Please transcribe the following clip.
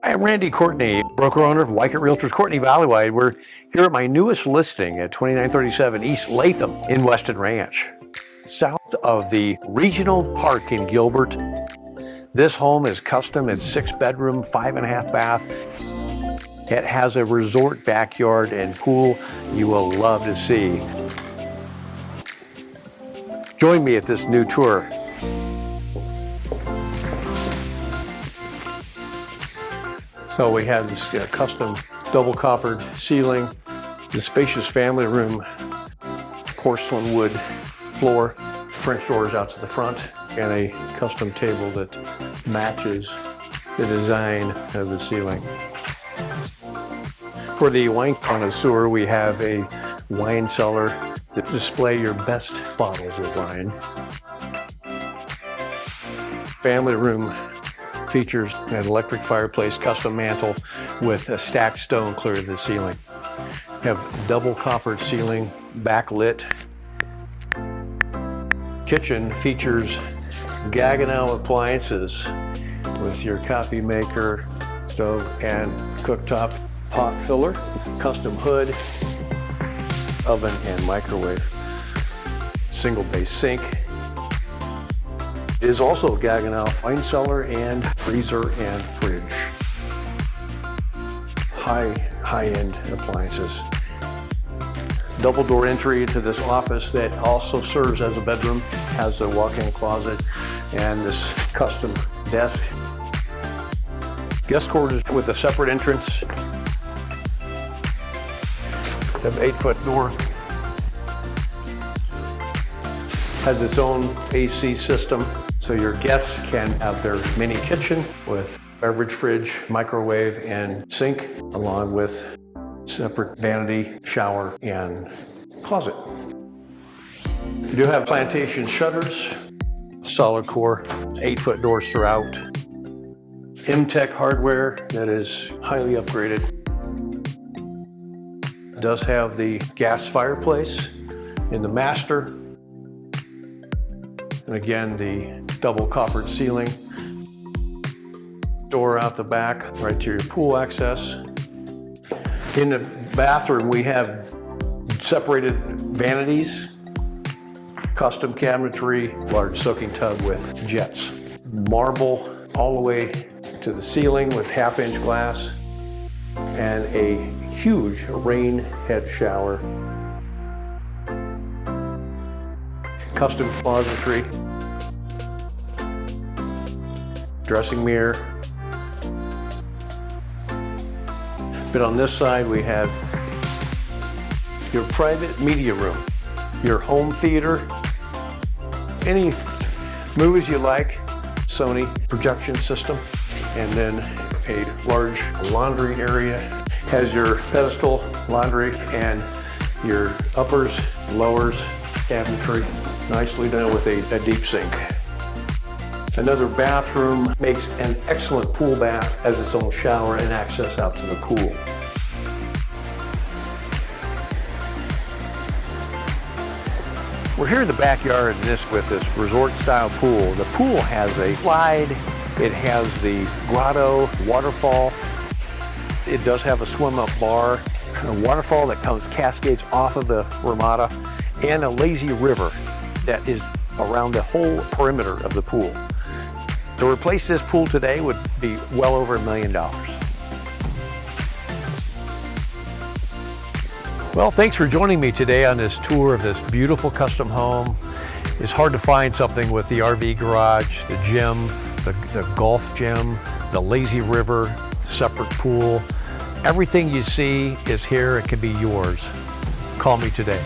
I'm Randy Courtney, broker-owner of Wycott Realtors Courtney Galloway. We're here at my newest listing at 2937 East Latham in Weston Ranch, south of the regional park in Gilbert. This home is custom. It's 6-bedroom, 5.5 bath. It has a resort backyard and pool you will love to see. Join me at this new tour. So we have this custom double coffered ceiling, the spacious family room, porcelain wood floor, French doors out to the front, and a custom table that matches the design of the ceiling. For the wine connoisseur, we have a wine cellar to display your best bottles of wine. Family room features an electric fireplace, custom mantle with a stacked stone clear to the ceiling. Have double coffered ceiling, backlit. Kitchen features Gaggenau appliances with your coffee maker, stove, and cooktop, pot filler, custom hood, oven, and microwave. Single base sink. It is also a Gaggenau wine cellar and freezer and fridge. High-end appliances. Double door entry to this office that also serves as a bedroom, has a walk-in closet and this custom desk. Guest quarters with a separate entrance. Have 8-foot door. Has its own AC system, so your guests can have their mini kitchen with beverage fridge, microwave, and sink, along with separate vanity, shower, and closet. You do have plantation shutters, solid core, 8-foot doors throughout. M-Tech hardware that is highly upgraded. It does have the gas fireplace in the master. And again, the double coffered ceiling. Door out the back, right to your pool access. In the bathroom, we have separated vanities, custom cabinetry, large soaking tub with jets. Marble all the way to the ceiling with 1/2-inch glass, and a huge rain head shower. Custom closetry, dressing mirror. But on this side we have your private media room, your home theater, any movies you like, Sony projection system, and then a large laundry area. Has your pedestal laundry and your uppers, lowers, cabinetry. Nicely done with a deep sink. Another bathroom makes an excellent pool bath, has its own shower and access out to the pool. We're here in the backyard with this resort style pool. The pool has a slide, it has the grotto, waterfall. It does have a swim up bar, a waterfall that cascades off of the Ramada, and a lazy river that is around the whole perimeter of the pool. To replace this pool today would be well over $1 million. Well, thanks for joining me today on this tour of this beautiful custom home. It's hard to find something with the RV garage, the gym, the golf gym, the lazy river, separate pool. Everything you see is here. It can be yours. Call me today.